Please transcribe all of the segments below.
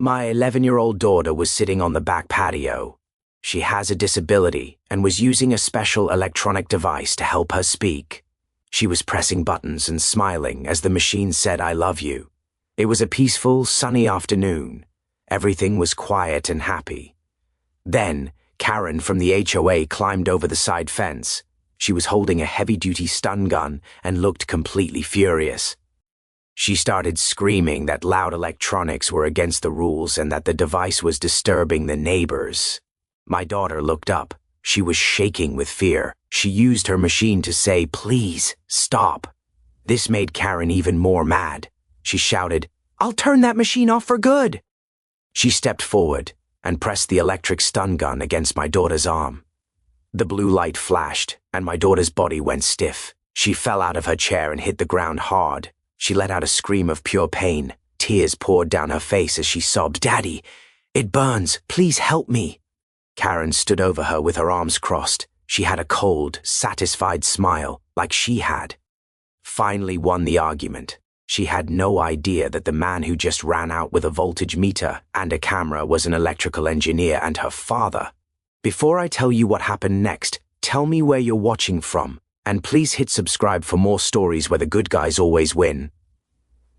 My 11-year-old daughter was sitting on the back patio. She has a disability and was using a special electronic device to help her speak. She was pressing buttons and smiling as the machine said, "I love you." It was a peaceful, sunny afternoon. Everything was quiet and happy. Then, Karen from the HOA climbed over the side fence. She was holding a heavy-duty stun gun and looked completely furious. She started screaming that loud electronics were against the rules and that the device was disturbing the neighbors. My daughter looked up. She was shaking with fear. She used her machine to say, "Please, stop." This made Karen even more mad. She shouted, "I'll turn that machine off for good." She stepped forward and pressed the electric stun gun against my daughter's arm. The blue light flashed, and my daughter's body went stiff. She fell out of her chair and hit the ground hard. She let out a scream of pure pain. Tears poured down her face as she sobbed, "Daddy, it burns. Please help me." Karen stood over her with her arms crossed. She had a cold, satisfied smile, like she had finally won the argument. She had no idea that the man who just ran out with a voltage meter and a camera was an electrical engineer and her father. Before I tell you what happened next, tell me where you're watching from, and please hit subscribe for more stories where the good guys always win.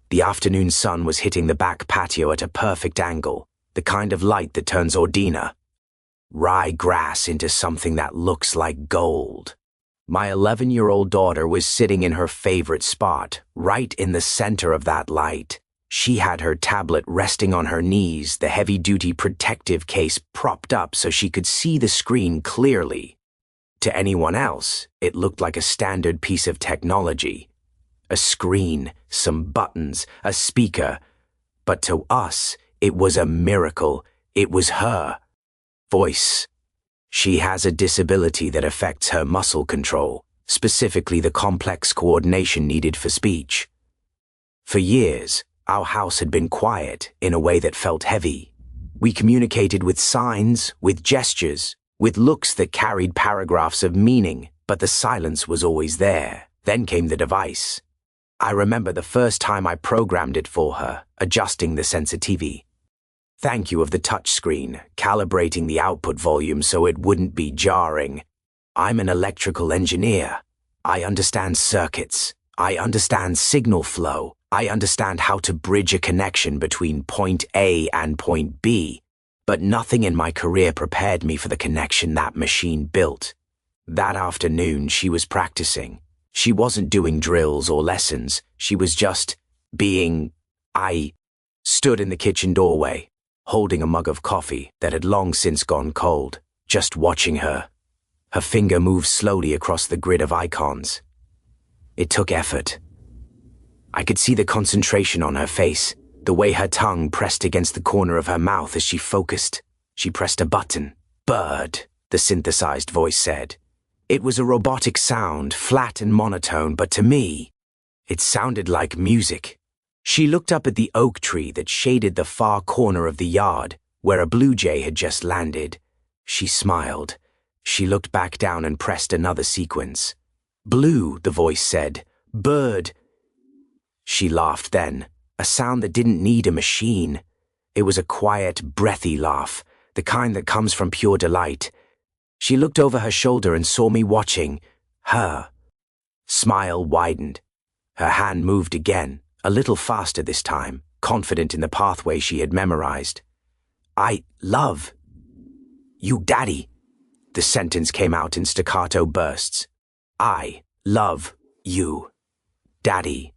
The afternoon sun was hitting the back patio at a perfect angle, the kind of light that turns ordina rye grass into something that looks like gold. My 11-year-old daughter was sitting in her favorite spot, right in the center of that light. She had her tablet resting on her knees, the heavy-duty protective case propped up so she could see the screen clearly. To anyone else, it looked like a standard piece of technology. A screen, some buttons, a speaker. But to us, it was a miracle. It was her voice. She has a disability that affects her muscle control, specifically the complex coordination needed for speech. For years, our house had been quiet in a way that felt heavy. We communicated with signs, with gestures, with looks that carried paragraphs of meaning, but the silence was always there. Then came the device. I remember the first time I programmed it for her, adjusting the sensitivity. Thank you of the touchscreen, calibrating the output volume so it wouldn't be jarring. I'm an electrical engineer. I understand circuits. I understand signal flow. I understand how to bridge a connection between point A and point B. But nothing in my career prepared me for the connection that machine built. That afternoon, she was practicing. She wasn't doing drills or lessons. She was just being. I stood in the kitchen doorway, holding a mug of coffee that had long since gone cold, just watching her. Her finger moved slowly across the grid of icons. It took effort. I could see the concentration on her face, the way her tongue pressed against the corner of her mouth as she focused. She pressed a button. "Bird," the synthesized voice said. It was a robotic sound, flat and monotone, but to me, it sounded like music. She looked up at the oak tree that shaded the far corner of the yard, where a blue jay had just landed. She smiled. She looked back down and pressed another sequence. "Blue," the voice said. "Bird." She laughed then, a sound that didn't need a machine. It was a quiet, breathy laugh, the kind that comes from pure delight. She looked over her shoulder and saw me watching. Her smile widened. Her hand moved again, a little faster this time, confident in the pathway she had memorized. "I love you, Daddy." The sentence came out in staccato bursts. "I love you, Daddy."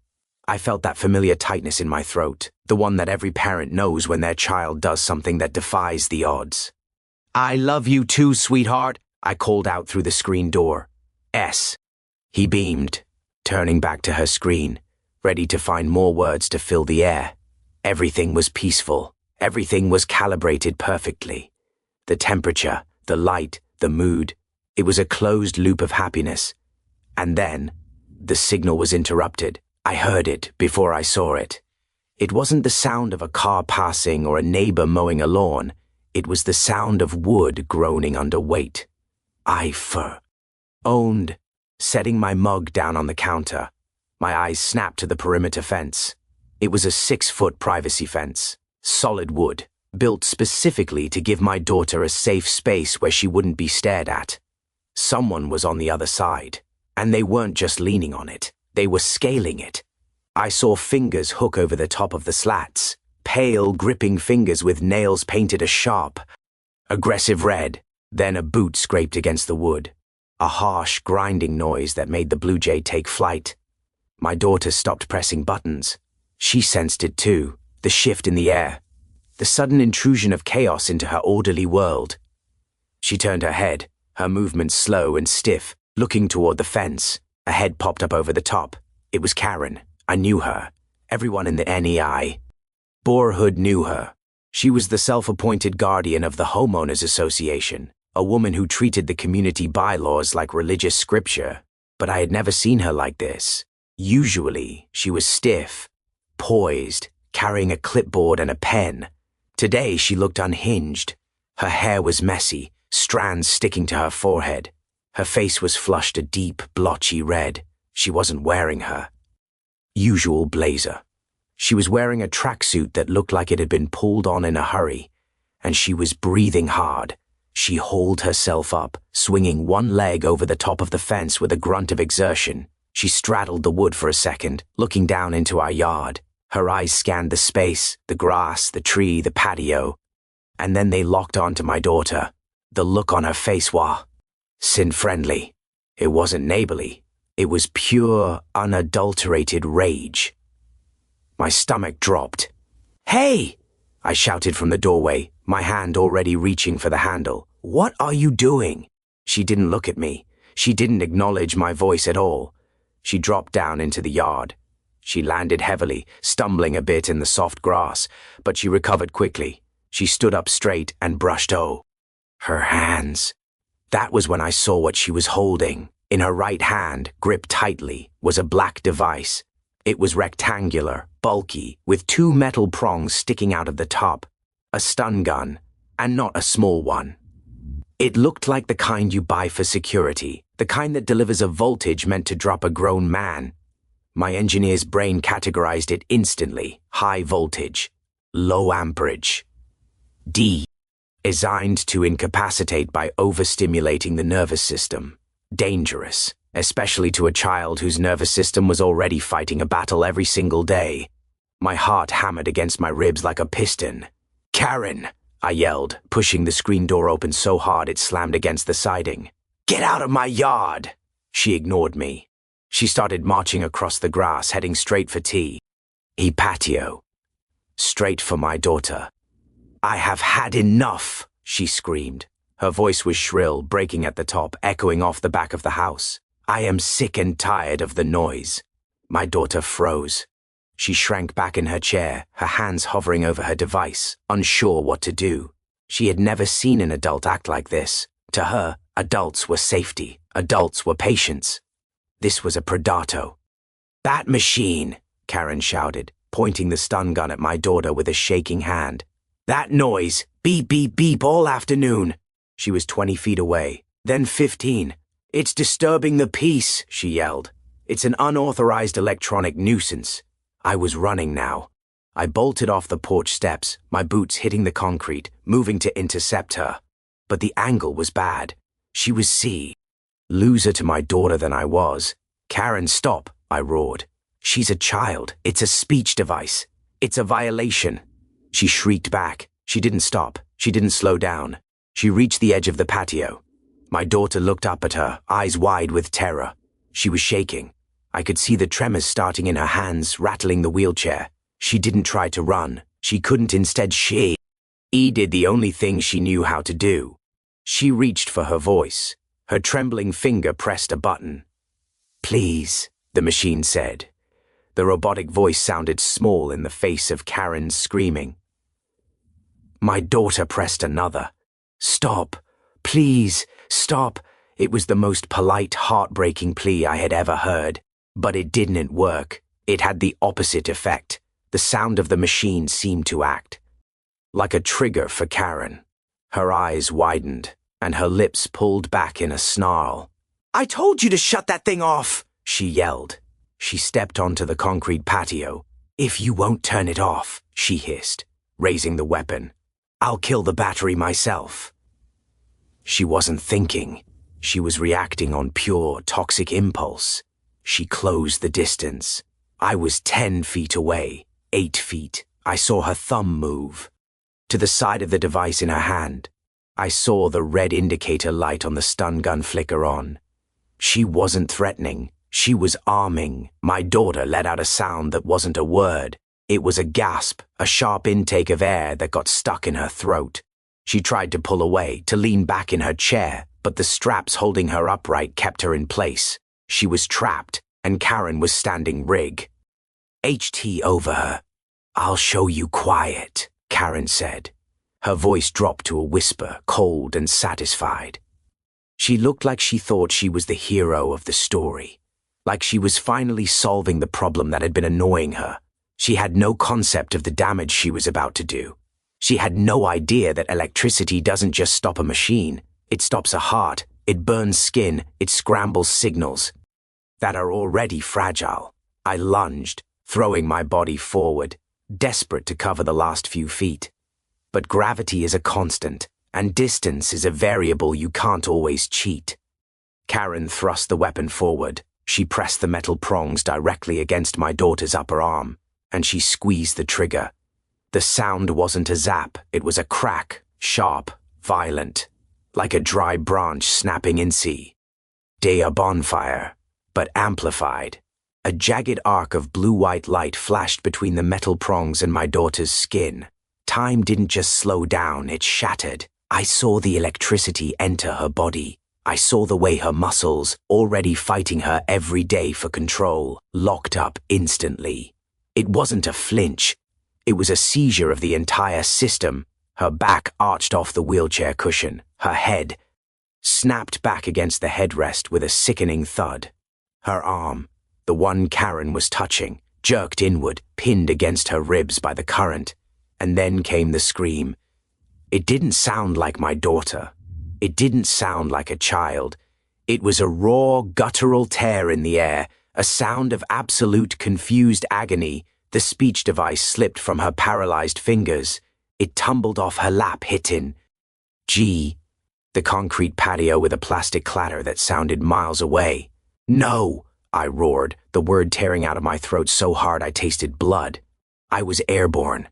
I felt that familiar tightness in my throat, the one that every parent knows when their child does something that defies the odds. "I love you too, sweetheart," I called out through the screen door. "S." He beamed, turning back to her screen, ready to find more words to fill the air. Everything was peaceful. Everything was calibrated perfectly. The temperature, the light, the mood. It was a closed loop of happiness. And then, the signal was interrupted. I heard it before I saw it. It wasn't the sound of a car passing or a neighbor mowing a lawn. It was the sound of wood groaning under weight. I owned, setting my mug down on the counter. My eyes snapped to the perimeter fence. It was a 6-foot privacy fence, solid wood, built specifically to give my daughter a safe space where she wouldn't be stared at. Someone was on the other side, and they weren't just leaning on it, they were scaling it. I saw fingers hook over the top of the slats, pale, gripping fingers with nails painted a sharp, aggressive red. Then a boot scraped against the wood, a harsh, grinding noise that made the blue jay take flight. My daughter stopped pressing buttons. She sensed it too, the shift in the air, the sudden intrusion of chaos into her orderly world. She turned her head, her movements slow and stiff, looking toward the fence. A head popped up over the top. It was Karen. I knew her. Everyone in the NEI Boarhood knew her. She was the self-appointed guardian of the Homeowners Association, a woman who treated the community bylaws like religious scripture. But I had never seen her like this. Usually, she was stiff, poised, carrying a clipboard and a pen. Today, she looked unhinged. Her hair was messy, strands sticking to her forehead. Her face was flushed a deep, blotchy red. She wasn't wearing her usual blazer. She was wearing a tracksuit that looked like it had been pulled on in a hurry, and she was breathing hard. She hauled herself up, swinging one leg over the top of the fence with a grunt of exertion. She straddled the wood for a second, looking down into our yard. Her eyes scanned the space, the grass, the tree, the patio, and then they locked onto my daughter. The look on her face was sin-friendly. It wasn't neighborly. It was pure, unadulterated rage. My stomach dropped. "Hey!" I shouted from the doorway, my hand already reaching for the handle. "What are you doing?" She didn't look at me. She didn't acknowledge my voice at all. She dropped down into the yard. She landed heavily, stumbling a bit in the soft grass, but she recovered quickly. She stood up straight and brushed her hands. That was when I saw what she was holding. In her right hand, gripped tightly, was a black device. It was rectangular, bulky, with two metal prongs sticking out of the top. A stun gun, and not a small one. It looked like the kind you buy for security, the kind that delivers a voltage meant to drop a grown man. My engineer's brain categorized it instantly: high voltage, low amperage. D, designed to incapacitate by overstimulating the nervous system. Dangerous, especially to a child whose nervous system was already fighting a battle every single day. My heart hammered against my ribs like a piston. "Karen!" I yelled, pushing the screen door open so hard it slammed against the siding. "Get out of my yard!" She ignored me. She started marching across the grass, heading straight for patio. Straight for my daughter. "I have had enough!" she screamed. Her voice was shrill, breaking at the top, echoing off the back of the house. "I am sick and tired of the noise." My daughter froze. She shrank back in her chair, her hands hovering over her device, unsure what to do. She had never seen an adult act like this. To her, adults were safety. Adults were patience. This was a predato. "That machine!" Karen shouted, pointing the stun gun at my daughter with a shaking hand. "That noise! Beep, beep, beep all afternoon!" She was 20 feet away, then 15. "It's disturbing the peace," she yelled. "It's an unauthorized electronic nuisance." I was running now. I bolted off the porch steps, my boots hitting the concrete, moving to intercept her. But the angle was bad. She was loser to my daughter than I was. "Karen, stop," I roared. "She's a child. It's a speech device. It's a violation." She shrieked back. She didn't stop. She didn't slow down. She reached the edge of the patio. My daughter looked up at her, eyes wide with terror. She was shaking. I could see the tremors starting in her hands, rattling the wheelchair. She didn't try to run. She couldn't. Instead, she did the only thing she knew how to do. She reached for her voice. Her trembling finger pressed a button. "Please," the machine said. The robotic voice sounded small in the face of Karen's screaming. My daughter pressed another. "Stop. Please, stop." It was the most polite, heartbreaking plea I had ever heard. But it didn't work. It had the opposite effect. The sound of the machine seemed to act like a trigger for Karen. Her eyes widened, and her lips pulled back in a snarl. "I told you to shut that thing off!" she yelled. She stepped onto the concrete patio. "If you won't turn it off," she hissed, raising the weapon. I'll kill the battery myself. She wasn't thinking. She was reacting on pure toxic impulse. She closed the distance. I was 10 feet away, 8 feet. I saw her thumb move. To the side of the device in her hand, I saw the red indicator light on the stun gun flicker on. She wasn't threatening. She was arming. My daughter let out a sound that wasn't a word. It was a gasp, a sharp intake of air that got stuck in her throat. She tried to pull away, to lean back in her chair, but the straps holding her upright kept her in place. She was trapped, and Karen was standing rig. HT over her. I'll show you quiet, Karen said. Her voice dropped to a whisper, cold and satisfied. She looked like she thought she was the hero of the story, like she was finally solving the problem that had been annoying her. She had no concept of the damage she was about to do. She had no idea that electricity doesn't just stop a machine. It stops a heart, it burns skin, it scrambles signals that are already fragile. I lunged, throwing my body forward, desperate to cover the last few feet. But gravity is a constant, and distance is a variable you can't always cheat. Karen thrust the weapon forward. She pressed the metal prongs directly against my daughter's upper arm, and she squeezed the trigger. The sound wasn't a zap, it was a crack, sharp, violent, like a dry branch snapping in sea. A bonfire, but amplified. A jagged arc of blue-white light flashed between the metal prongs and my daughter's skin. Time didn't just slow down, it shattered. I saw the electricity enter her body. I saw the way her muscles, already fighting her every day for control, locked up instantly. It wasn't a flinch. It was a seizure of the entire system. Her back arched off the wheelchair cushion. Her head snapped back against the headrest with a sickening thud. Her arm, the one Karen was touching, jerked inward, pinned against her ribs by the current. And then came the scream. It didn't sound like my daughter. It didn't sound like a child. It was a raw, guttural tear in the air, a sound of absolute confused agony. The speech device slipped from her paralyzed fingers. It tumbled off her lap, hitting the concrete patio with a plastic clatter that sounded miles away. No, I roared, the word tearing out of my throat so hard I tasted blood. I was airborne.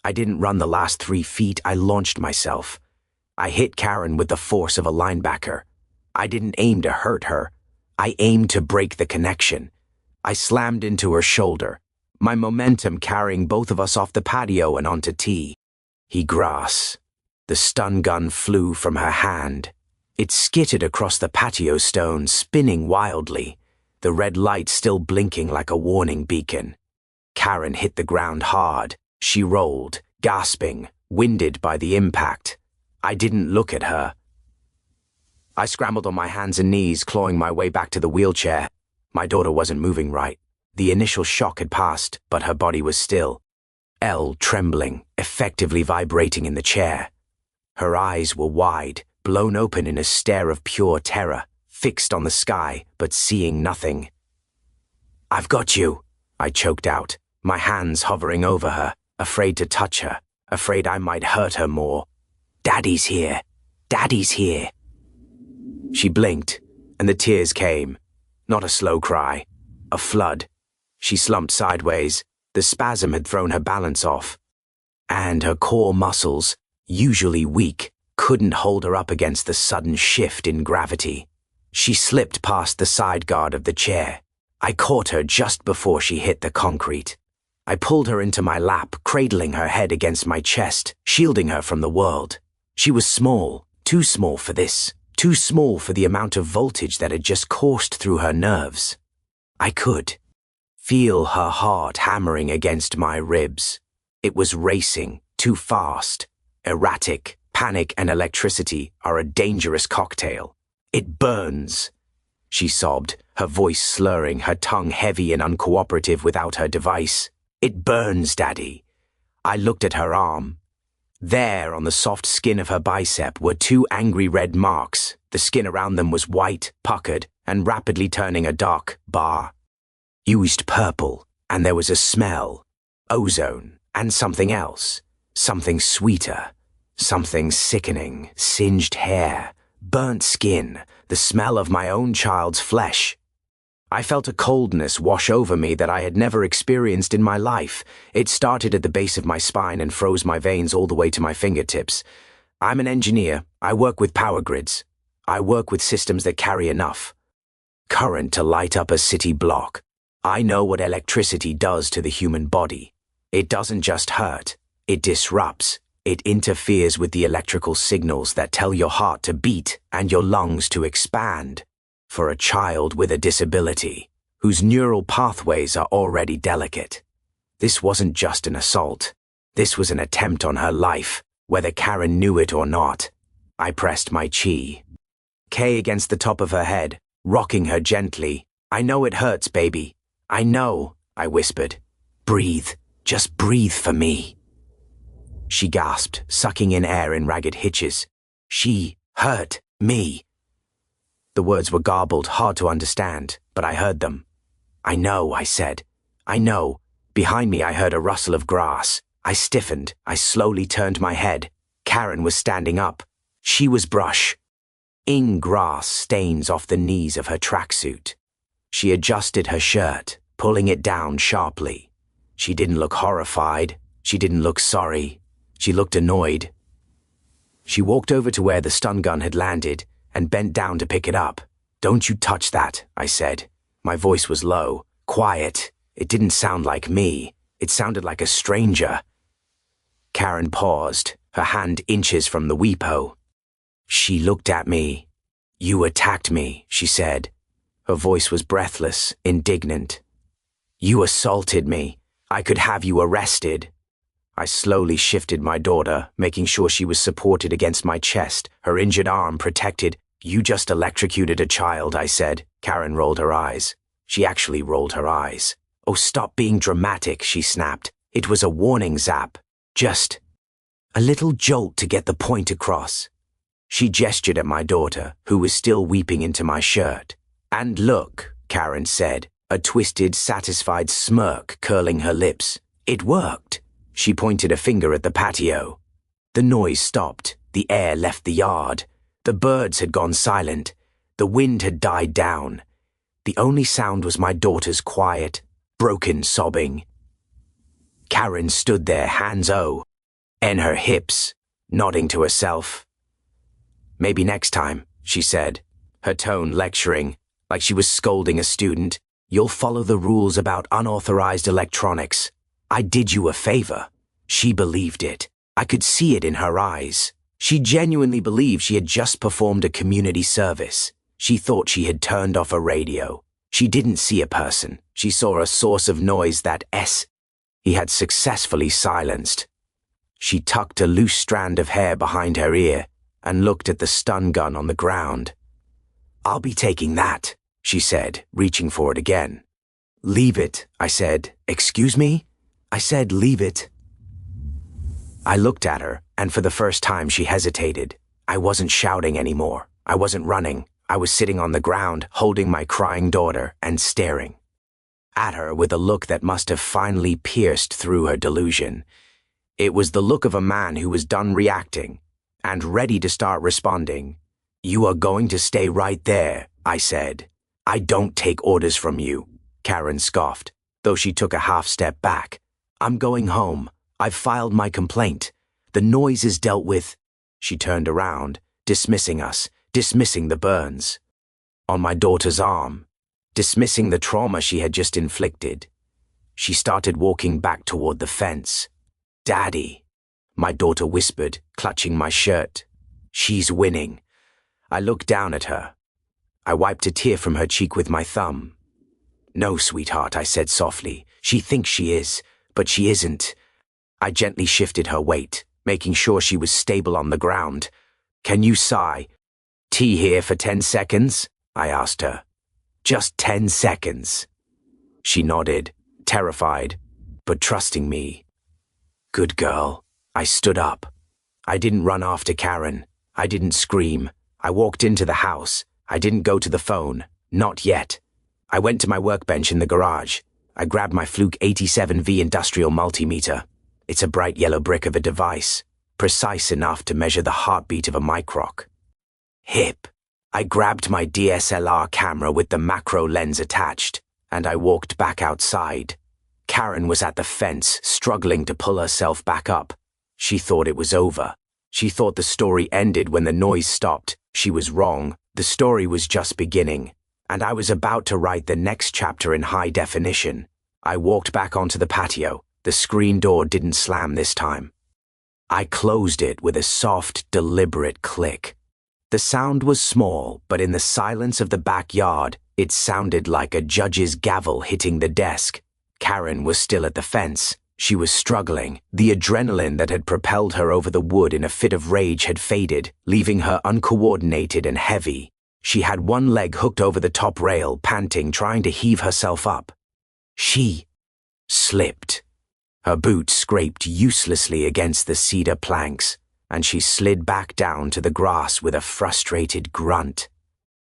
I didn't run the last 3 feet, I launched myself. I hit Karen with the force of a linebacker. I didn't aim to hurt her. I aimed to break the connection. I slammed into her shoulder, my momentum carrying both of us off the patio and onto T. Grass. The stun gun flew from her hand. It skittered across the patio stone, spinning wildly, the red light still blinking like a warning beacon. Karen hit the ground hard. She rolled, gasping, winded by the impact. I didn't look at her. I scrambled on my hands and knees, clawing my way back to the wheelchair. My daughter wasn't moving right. The initial shock had passed, but her body was still. Trembling, effectively vibrating in the chair. Her eyes were wide, blown open in a stare of pure terror, fixed on the sky, but seeing nothing. I've got you, I choked out, my hands hovering over her, afraid to touch her, afraid I might hurt her more. Daddy's here. Daddy's here. She blinked, and the tears came. Not a slow cry, a flood. She slumped sideways. The spasm had thrown her balance off. And her core muscles, usually weak, couldn't hold her up against the sudden shift in gravity. She slipped past the side guard of the chair. I caught her just before she hit the concrete. I pulled her into my lap, cradling her head against my chest, shielding her from the world. She was small, too small for this, too small for the amount of voltage that had just coursed through her nerves. I could feel her heart hammering against my ribs. It was racing, too fast. Erratic, panic, and electricity are a dangerous cocktail. It burns, she sobbed, her voice slurring, her tongue heavy and uncooperative without her device. It burns, Daddy. I looked at her arm. There, on the soft skin of her bicep, were 2 angry red marks. The skin around them was white, puckered, and rapidly turning a dark bar. Used purple, and there was a smell. Ozone, and something else. Something sweeter. Something sickening, singed hair, burnt skin, the smell of my own child's flesh. I felt a coldness wash over me that I had never experienced in my life. It started at the base of my spine and froze my veins all the way to my fingertips. I'm an engineer. I work with power grids. I work with systems that carry enough current to light up a city block. I know what electricity does to the human body. It doesn't just hurt. It disrupts. It interferes with the electrical signals that tell your heart to beat and your lungs to expand. For a child with a disability, whose neural pathways are already delicate, this wasn't just an assault. This was an attempt on her life, whether Karen knew it or not. I pressed my K against the top of her head, rocking her gently. I know it hurts, baby. I know, I whispered. Breathe. Just breathe for me. She gasped, sucking in air in ragged hitches. She hurt me. The words were garbled, hard to understand, but I heard them. I know, I said. I know. Behind me I heard a rustle of grass. I stiffened. I slowly turned my head. Karen was standing up. She was brushing grass stains off the knees of her tracksuit. She adjusted her shirt, pulling it down sharply. She didn't look horrified. She didn't look sorry. She looked annoyed. She walked over to where the stun gun had landed and bent down to pick it up. Don't you touch that, I said. My voice was low, quiet. It didn't sound like me. It sounded like a stranger. Karen paused, her hand inches from the weepo. She looked at me. You attacked me, she said. Her voice was breathless, indignant. You assaulted me. I could have you arrested. I slowly shifted my daughter, making sure she was supported against my chest, her injured arm protected. You just electrocuted a child, I said. Karen rolled her eyes. She actually rolled her eyes. Oh, stop being dramatic, she snapped. It was a warning zap. Just a little jolt to get the point across. She gestured at my daughter, who was still weeping into my shirt. And look, Karen said, a twisted, satisfied smirk curling her lips. It worked. She pointed a finger at the patio. The noise stopped. The air left the yard. The birds had gone silent. The wind had died down. The only sound was my daughter's quiet, broken sobbing. Karen stood there, hands in her hips, nodding to herself. Maybe next time, she said, her tone lecturing, like she was scolding a student. You'll follow the rules about unauthorized electronics. I did you a favor. She believed it. I could see it in her eyes. She genuinely believed she had just performed a community service. She thought she had turned off a radio. She didn't see a person. She saw a source of noise that he had successfully silenced. She tucked a loose strand of hair behind her ear and looked at the stun gun on the ground. I'll be taking that, she said, reaching for it again. Leave it, I said. Excuse me? I said leave it. I looked at her, and for the first time she hesitated. I wasn't shouting anymore. I wasn't running. I was sitting on the ground, holding my crying daughter and staring at her with a look that must have finally pierced through her delusion. It was the look of a man who was done reacting and ready to start responding. You are going to stay right there, I said. I don't take orders from you, Karen scoffed, though she took a half step back. I'm going home. I've filed my complaint. The noise is dealt with. She turned around, dismissing us, dismissing the burns on my daughter's arm, dismissing the trauma she had just inflicted. She started walking back toward the fence. Daddy, my daughter whispered, clutching my shirt. She's winning. I looked down at her. I wiped a tear from her cheek with my thumb. No, sweetheart, I said softly. She thinks she is, but she isn't. I gently shifted her weight, making sure she was stable on the ground. Can you sigh? Tea here for 10 seconds? I asked her. Just 10 seconds. She nodded, terrified, but trusting me. Good girl. I stood up. I didn't run after Karen. I didn't scream. I walked into the house. I didn't go to the phone. Not yet. I went to my workbench in the garage. I grabbed my Fluke 87V industrial multimeter. It's a bright yellow brick of a device. precise enough to measure the heartbeat of a microc. Hip. I grabbed my DSLR camera with the macro lens attached, and I walked back outside. Karen was at the fence, struggling to pull herself back up. She thought it was over. She thought the story ended when the noise stopped. She was wrong. The story was just beginning, and I was about to write the next chapter in high definition. I walked back onto the patio. The screen door didn't slam this time. I closed it with a soft, deliberate click. The sound was small, but in the silence of the backyard, it sounded like a judge's gavel hitting the desk. Karen was still at the fence. She was struggling. The adrenaline that had propelled her over the wood in a fit of rage had faded, leaving her uncoordinated and heavy. She had one leg hooked over the top rail, panting, trying to heave herself up. She slipped. Her boot scraped uselessly against the cedar planks, and she slid back down to the grass with a frustrated grunt.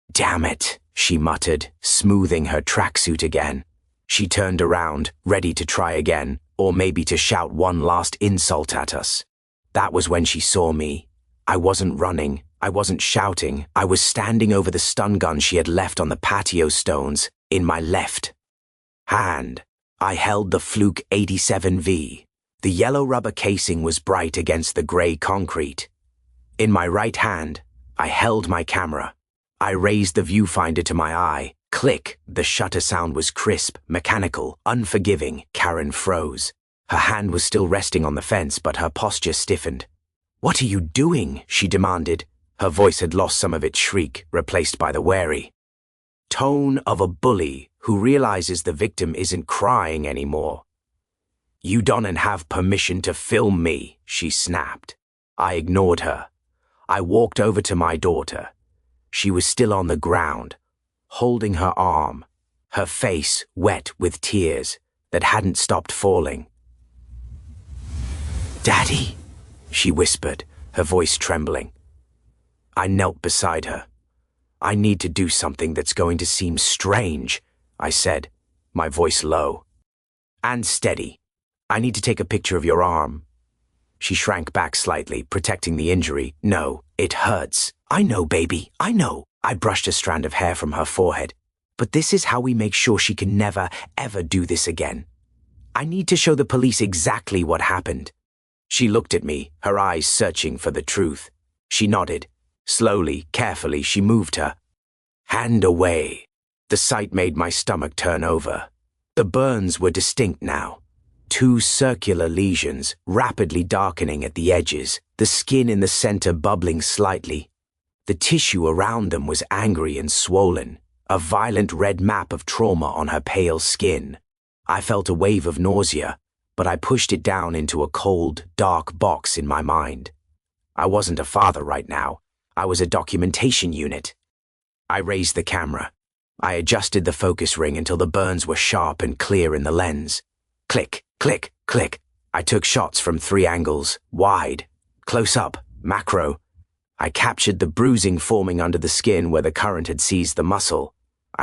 "Damn it," she muttered, smoothing her tracksuit again. She turned around, ready to try again, or maybe to shout one last insult at us. That was when she saw me. I wasn't running. I wasn't shouting. I was standing over the stun gun she had left on the patio stones, in my left hand. I held the Fluke 87V. The yellow rubber casing was bright against the gray concrete. In my right hand, I held my camera. I raised the viewfinder to my eye. Click. The shutter sound was crisp, mechanical, unforgiving. Karen froze. Her hand was still resting on the fence, but her posture stiffened. "What are you doing?" she demanded. Her voice had lost some of its shriek, replaced by the wary tone of a bully who realizes the victim isn't crying anymore. "You don't have permission to film me," she snapped. I ignored her. I walked over to my daughter. She was still on the ground, holding her arm, her face wet with tears that hadn't stopped falling. "Daddy," she whispered, her voice trembling. I knelt beside her. "I need to do something that's going to seem strange," I said, my voice low. "And steady. I need to take a picture of your arm." She shrank back slightly, protecting the injury. "No, it hurts." "I know, baby, I know." I brushed a strand of hair from her forehead. "But this is how we make sure she can never, ever do this again. I need to show the police exactly what happened." She looked at me, her eyes searching for the truth. She nodded. Slowly, carefully, she moved her hand away. The sight made my stomach turn over. The burns were distinct now. 2 circular lesions, rapidly darkening at the edges, the skin in the center bubbling slightly. The tissue around them was angry and swollen, a violent red map of trauma on her pale skin. I felt a wave of nausea, but I pushed it down into a cold, dark box in my mind. I wasn't a father right now. I was a documentation unit. I raised the camera. I adjusted the focus ring until the burns were sharp and clear in the lens. Click, click, click. I took shots from 3 angles, wide, close up, macro. I captured the bruising forming under the skin where the current had seized the muscle.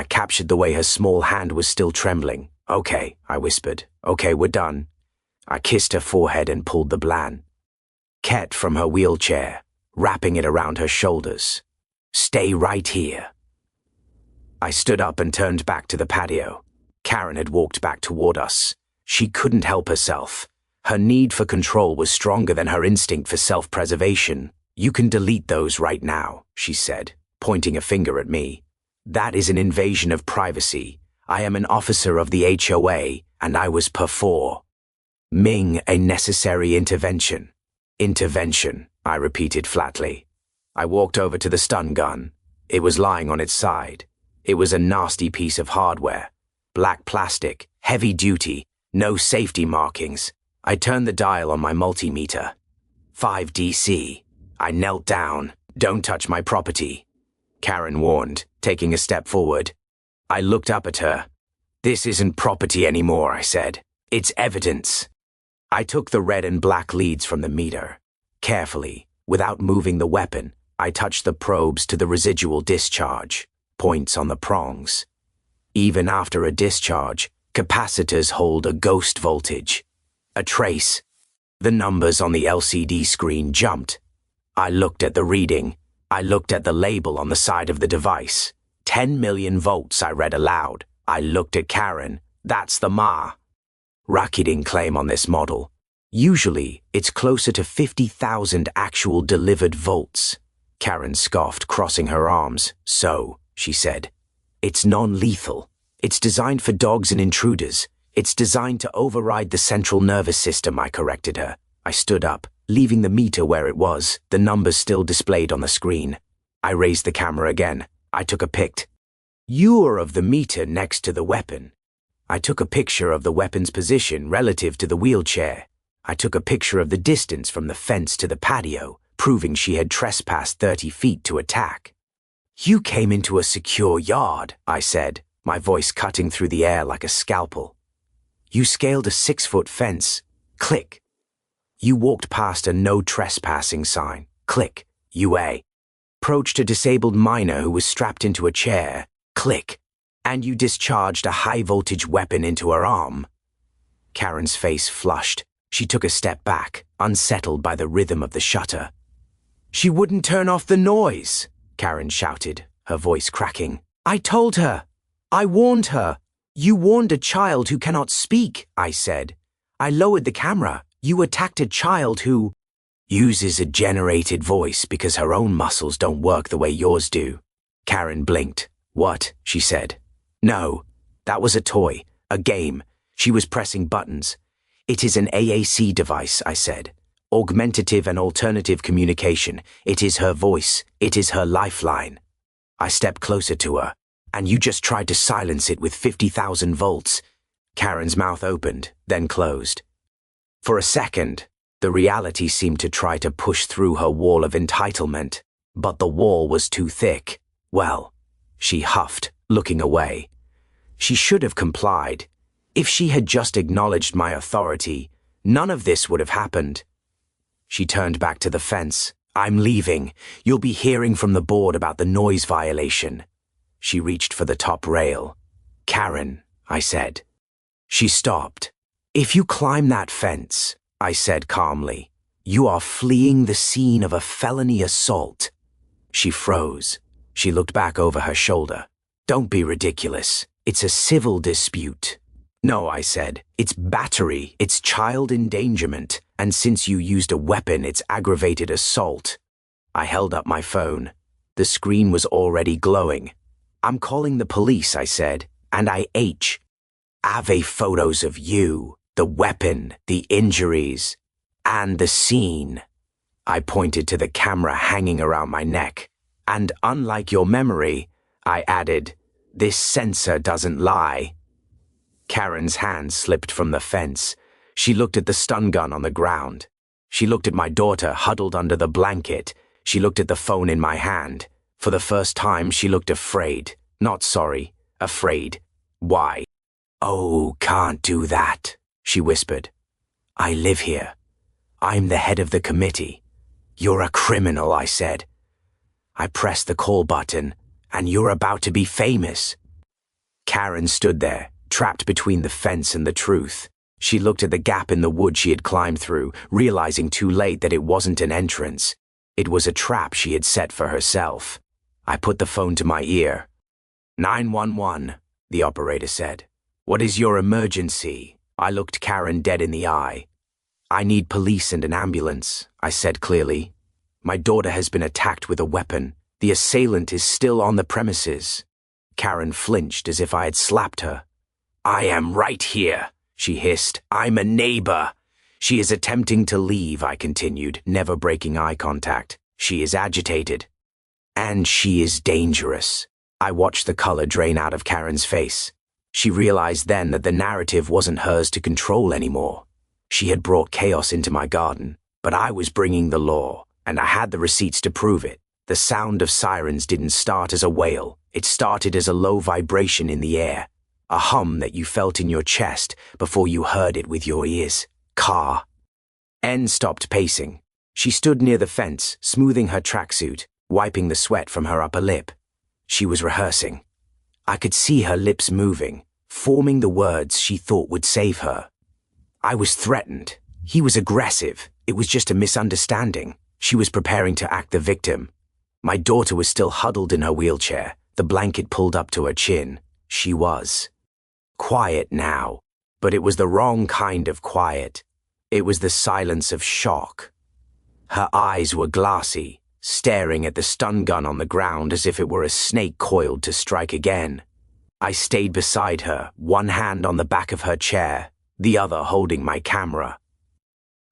I captured the way her small hand was still trembling. "Okay," I whispered. "Okay, we're done." I kissed her forehead and pulled the blanket from her wheelchair, wrapping it around her shoulders. "Stay right here." I stood up and turned back to the patio. Karen had walked back toward us. She couldn't help herself. Her need for control was stronger than her instinct for self-preservation. "You can delete those right now," she said, pointing a finger at me. "That is an invasion of privacy. I am an officer of the HOA, and I was performing a necessary intervention." "Intervention," I repeated flatly. I walked over to the stun gun. It was lying on its side. It was a nasty piece of hardware. Black plastic, heavy duty, no safety markings. I turned the dial on my multimeter. 5 DC. I knelt down. "Don't touch my property," Karen warned, taking a step forward. I looked up at her. "This isn't property anymore," I said. "It's evidence." I took the red and black leads from the meter. Carefully, without moving the weapon, I touched the probes to the residual discharge, points on the prongs. Even after a discharge, capacitors hold a ghost voltage. A trace The numbers on the LCD screen jumped. I looked at the reading. I looked at the label on the side of the device. 10 million volts, I read aloud. I looked at Karen. That's the marketing claim on this model. Usually, it's closer to 50,000 actual delivered volts. Karen scoffed, crossing her arms. So, she said, it's non-lethal. It's designed for dogs and intruders. It's designed to override the central nervous system, I corrected her. I stood up, leaving the meter where it was, the numbers still displayed on the screen. I raised the camera again. I took a pic. You are of the meter next to the weapon. I took a picture of the weapon's position relative to the wheelchair. I took a picture of the distance from the fence to the patio, proving she had trespassed 30 feet to attack. You came into a secure yard, I said, my voice cutting through the air like a scalpel. You scaled a 6-foot fence. Click. You walked past a no trespassing sign. Click. UA. Approached a disabled minor who was strapped into a chair. Click. And you discharged a high-voltage weapon into her arm. Karen's face flushed. She took a step back, unsettled by the rhythm of the shutter. She wouldn't turn off the noise, Karen shouted, her voice cracking. I told her. I warned her. You warned a child who cannot speak, I said. I lowered the camera. You attacked a child who uses a generated voice because her own muscles don't work the way yours do. Karen blinked. What? She said. No, that was a toy, a game. She was pressing buttons. It is an AAC device, I said. Augmentative and alternative communication. It is her voice. It is her lifeline. I stepped closer to her. And you just tried to silence it with 50,000 volts. Karen's mouth opened, then closed. For a second, the reality seemed to try to push through her wall of entitlement, but the wall was too thick. Well, she huffed, looking away. She should have complied. If she had just acknowledged my authority, none of this would have happened. She turned back to the fence. I'm leaving. You'll be hearing from the board about the noise violation. She reached for the top rail. Karen, I said. She stopped. If you climb that fence, I said calmly, you are fleeing the scene of a felony assault. She froze. She looked back over her shoulder. Don't be ridiculous. It's a civil dispute. No, I said. It's battery. It's child endangerment. And since you used a weapon, it's aggravated assault. I held up my phone. The screen was already glowing. I'm calling the police, I said, and I have photos of you, the weapon, the injuries, and the scene. I pointed to the camera hanging around my neck, and unlike your memory, I added, this sensor doesn't lie. Karen's hand slipped from the fence. She looked at the stun gun on the ground. She looked at my daughter huddled under the blanket. She looked at the phone in my hand. For the first time, she looked afraid. Not sorry, afraid. Why? Oh, can't do that, she whispered. I live here. I'm the head of the committee. You're a criminal, I said. I pressed the call button, and you're about to be famous. Karen stood there, trapped between the fence and the truth. She looked at the gap in the wood she had climbed through, realizing too late that it wasn't an entrance. It was a trap she had set for herself. I put the phone to my ear. 911, the operator said. What is your emergency? I looked Karen dead in the eye. I need police and an ambulance, I said clearly. My daughter has been attacked with a weapon. The assailant is still on the premises. Karen flinched as if I had slapped her. I am right here, she hissed. I'm a neighbor. She is attempting to leave, I continued, never breaking eye contact. She is agitated. And she is dangerous. I watched the color drain out of Karen's face. She realized then that the narrative wasn't hers to control anymore. She had brought chaos into my garden, but I was bringing the law, and I had the receipts to prove it. The sound of sirens didn't start as a wail. It started as a low vibration in the air, a hum that you felt in your chest before you heard it with your ears. Car. N stopped pacing. She stood near the fence, smoothing her tracksuit, wiping the sweat from her upper lip. She was rehearsing. I could see her lips moving, forming the words she thought would save her. I was threatened. He was aggressive. It was just a misunderstanding. She was preparing to act the victim. My daughter was still huddled in her wheelchair, the blanket pulled up to her chin. She was quiet now, but it was the wrong kind of quiet. It was the silence of shock. Her eyes were glassy, staring at the stun gun on the ground as if it were a snake coiled to strike again. I stayed beside her, one hand on the back of her chair, the other holding my camera.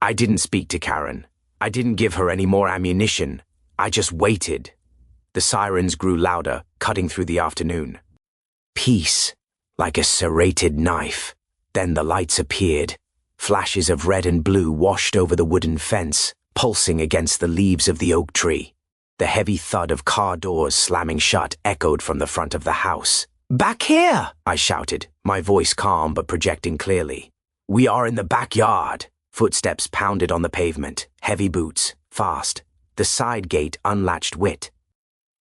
I didn't speak to Karen. I didn't give her any more ammunition. I just waited. The sirens grew louder, cutting through the afternoon. Peace, like a serrated knife. Then the lights appeared. Flashes of red and blue washed over the wooden fence, pulsing against the leaves of the oak tree. The heavy thud of car doors slamming shut echoed from the front of the house. "Back here!" I shouted, my voice calm but projecting clearly. "We are in the backyard." Footsteps pounded on the pavement, heavy boots, fast. The side gate unlatched wit.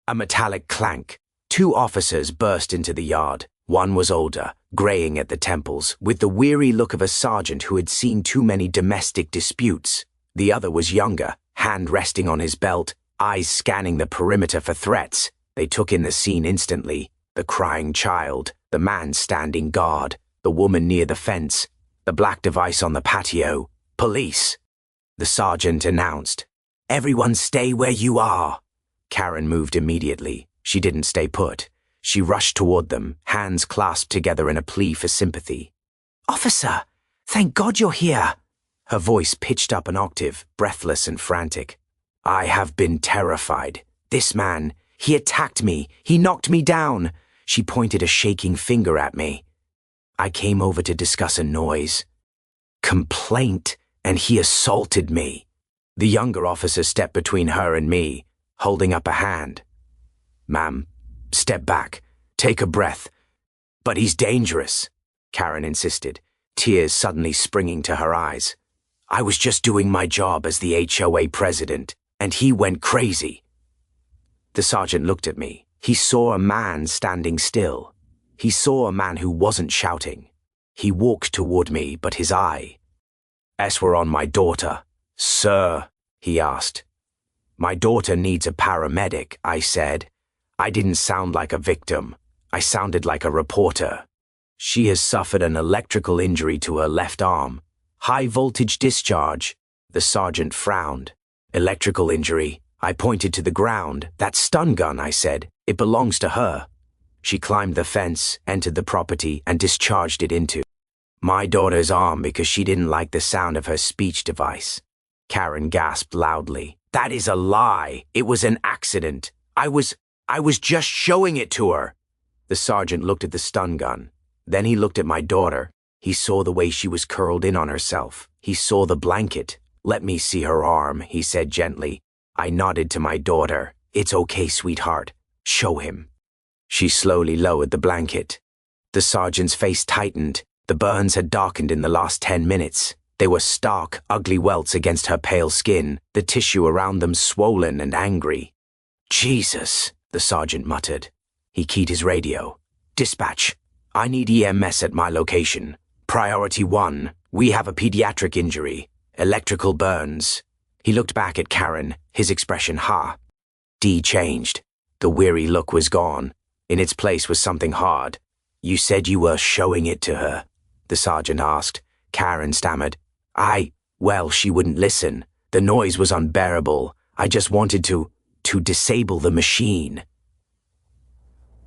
A metallic clank. 2 officers burst into the yard. One was older, graying at the temples, with the weary look of a sergeant who had seen too many domestic disputes. The other was younger, hand resting on his belt, eyes scanning the perimeter for threats. They took in the scene instantly. The crying child, the man standing guard, the woman near the fence, the black device on the patio. "Police," the sergeant announced. "Everyone stay where you are." Karen moved immediately. She didn't stay put. She rushed toward them, hands clasped together in a plea for sympathy. "Officer, thank God you're here." Her voice pitched up an octave, breathless and frantic. "I have been terrified. This man, he attacked me. He knocked me down." She pointed a shaking finger at me. "I came over to discuss a noise complaint, and he assaulted me." The younger officer stepped between her and me, holding up a hand. "Ma'am, step back. Take a breath." "But he's dangerous," Karen insisted, tears suddenly springing to her eyes. "I was just doing my job as the HOA president, and he went crazy." The sergeant looked at me. He saw a man standing still. He saw a man who wasn't shouting. He walked toward me, but his eyes were on my daughter. "Sir," he asked. "My daughter needs a paramedic," I said. I didn't sound like a victim. I sounded like a reporter. "She has suffered an electrical injury to her left arm. High voltage discharge." The sergeant frowned. "Electrical injury?" I pointed to the ground. "That stun gun," I said. "It belongs to her." She climbed the fence, entered the property, and discharged it into my daughter's arm because she didn't like the sound of her speech device. Karen gasped loudly. "That is a lie. It was an accident. I was just showing it to her." The sergeant looked at the stun gun. Then he looked at my daughter. He saw the way she was curled in on herself. He saw the blanket. "Let me see her arm," he said gently. I nodded to my daughter. "It's okay, sweetheart. Show him." She slowly lowered the blanket. The sergeant's face tightened. The burns had darkened in the last 10 minutes. They were stark, ugly welts against her pale skin, the tissue around them swollen and angry. "Jesus," the sergeant muttered. He keyed his radio. "Dispatch, I need EMS at my location. Priority 1, we have a pediatric injury. Electrical burns." He looked back at Karen, his expression changed. The weary look was gone. In its place was something hard. "You said you were showing it to her?" the sergeant asked. Karen stammered. Well, she wouldn't listen. The noise was unbearable. I just wanted to disable the machine."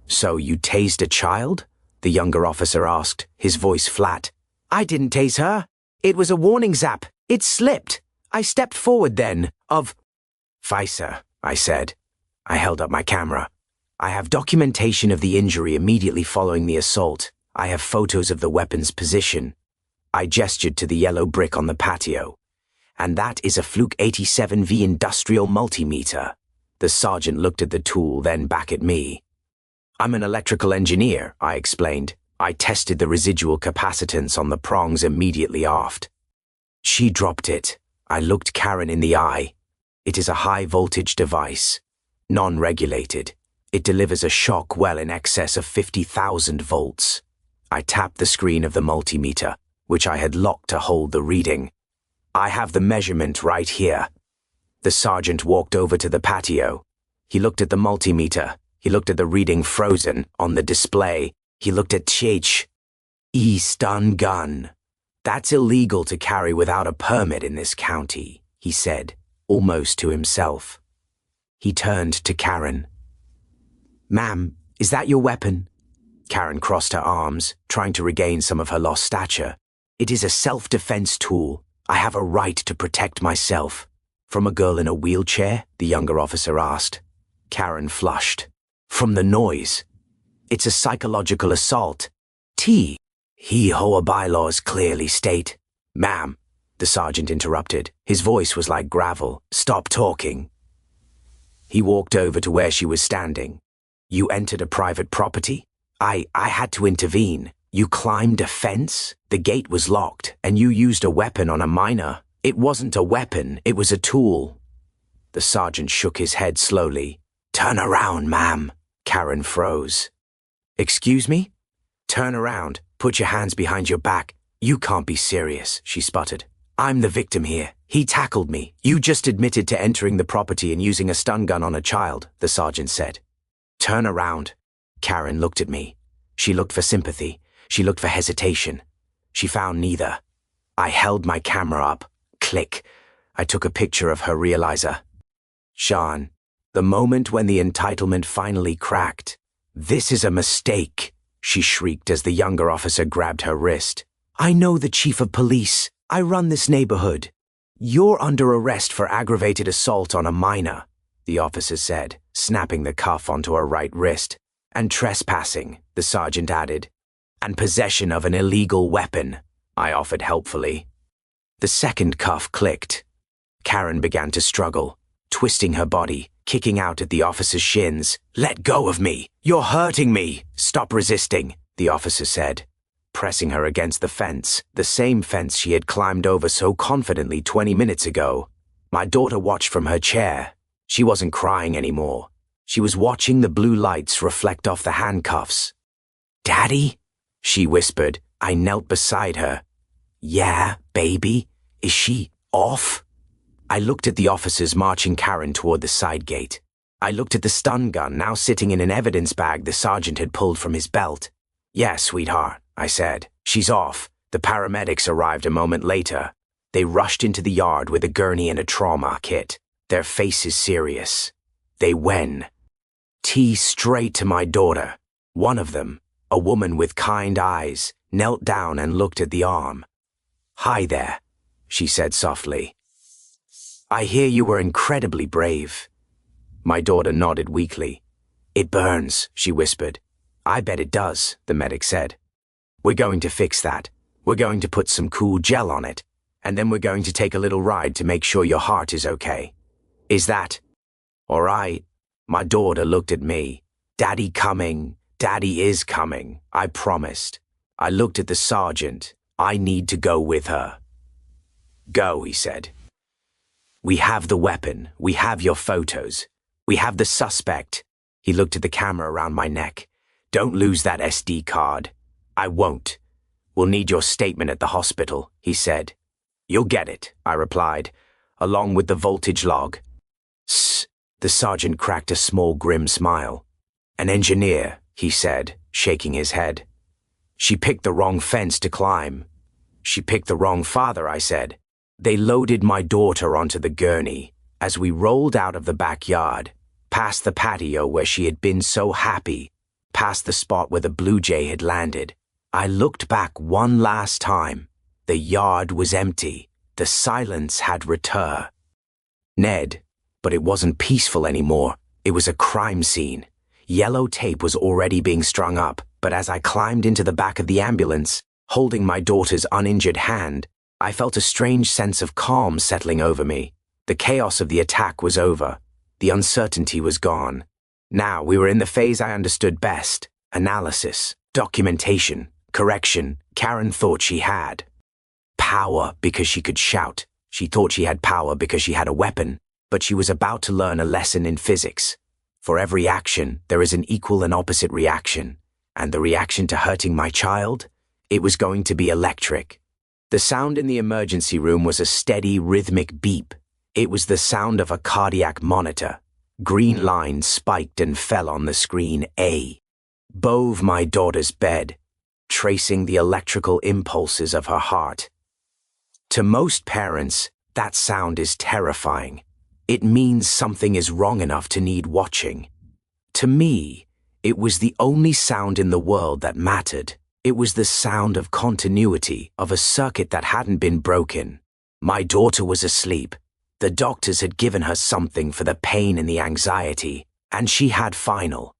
"So you tased a child?" the younger officer asked, his voice flat. "I didn't tase her. It was a warning zap. It slipped. I stepped forward then, "Fisa," I said. I held up my camera. "I have documentation of the injury immediately following the assault. I have photos of the weapon's position." I gestured to the yellow brick on the patio. "And that is a Fluke 87V industrial multimeter." The sergeant looked at the tool, then back at me. "I'm an electrical engineer," I explained. "I tested the residual capacitance on the prongs immediately aft." She dropped it. I looked Karen in the eye. "It is a high-voltage device, non-regulated. It delivers a shock well in excess of 50,000 volts." I tapped the screen of the multimeter, which I had locked to hold the reading. I have the measurement right here. The sergeant walked over to the patio. He looked at the multimeter. He looked at the reading frozen on the display. He looked at HE stun gun. That's illegal to carry without a permit in this county, he said, almost to himself. He turned to Karen. Ma'am, is that your weapon? Karen crossed her arms, trying to regain some of her lost stature. It is a self-defense tool. I have a right to protect myself. From a girl in a wheelchair? The younger officer asked. Karen flushed. From the noise. It's a psychological assault. HOA bylaws clearly state. Ma'am, the sergeant interrupted. His voice was like gravel. Stop talking. He walked over to where she was standing. You entered a private property? I had to intervene. You climbed a fence? The gate was locked, and you used a weapon on a minor. It wasn't a weapon, it was a tool. The sergeant shook his head slowly. Turn around, ma'am. Karen froze. Excuse me? Turn around. Put your hands behind your back. You can't be serious, she sputtered. I'm the victim here. He tackled me. You just admitted to entering the property and using a stun gun on a child, the sergeant said. Turn around. Karen looked at me. She looked for sympathy. She looked for hesitation. She found neither. I held my camera up. Click. I took a picture of her realizer. Sean, the moment when the entitlement finally cracked. This is a mistake, she shrieked as the younger officer grabbed her wrist. I know the chief of police. I run this neighborhood. You're under arrest for aggravated assault on a minor, the officer said, snapping the cuff onto her right wrist. And trespassing, the sergeant added. And possession of an illegal weapon, I offered helpfully. The second cuff clicked. Karen began to struggle, twisting her body, kicking out at the officer's shins. Let go of me! You're hurting me! Stop resisting, the officer said, pressing her against the fence, the same fence she had climbed over so confidently 20 minutes ago. My daughter watched from her chair. She wasn't crying anymore. She was watching the blue lights reflect off the handcuffs. Daddy? She whispered. I knelt beside her. Yeah, baby? Is she off? I looked at the officers marching Karen toward the side gate. I looked at the stun gun now sitting in an evidence bag the sergeant had pulled from his belt. Yeah, sweetheart, I said. She's off. The paramedics arrived a moment later. They rushed into the yard with a gurney and a trauma kit. Their faces serious. They went straight to my daughter. One of them, a woman with kind eyes, knelt down and looked at the arm. Hi there, she said softly. I hear you were incredibly brave. My daughter nodded weakly. It burns, she whispered. I bet it does, the medic said. We're going to fix that. We're going to put some cool gel on it, and then we're going to take a little ride to make sure your heart is okay. Is that all right? My daughter looked at me. Daddy coming. Daddy is coming, I promised. I looked at the sergeant. I need to go with her. Go, he said. We have the weapon. We have your photos. We have the suspect. He looked at the camera around my neck. Don't lose that SD card. I won't. We'll need your statement at the hospital, he said. You'll get it, I replied, along with the voltage log. The sergeant cracked a small grim smile. An engineer, he said, shaking his head. She picked the wrong fence to climb. She picked the wrong father, I said. They loaded my daughter onto the gurney as we rolled out of the backyard, past the patio where she had been so happy, past the spot where the blue jay had landed. I looked back one last time. The yard was empty. The silence had returned. Ned, but it wasn't peaceful anymore. It was a crime scene. Yellow tape was already being strung up, but as I climbed into the back of the ambulance, holding my daughter's uninjured hand, I felt a strange sense of calm settling over me. The chaos of the attack was over. The uncertainty was gone. Now we were in the phase I understood best. Analysis, documentation, correction. Karen thought she had power because she could shout. She thought she had power because she had a weapon. But she was about to learn a lesson in physics. For every action, there is an equal and opposite reaction. And the reaction to hurting my child? It was going to be electric. The sound in the emergency room was a steady, rhythmic beep. It was the sound of a cardiac monitor. Green lines spiked and fell on the screen above my daughter's bed, tracing the electrical impulses of her heart. To most parents, that sound is terrifying. It means something is wrong enough to need watching. To me, it was the only sound in the world that mattered. It was the sound of continuity, of a circuit that hadn't been broken. My daughter was asleep. The doctors had given her something for the pain and the anxiety, and she had finally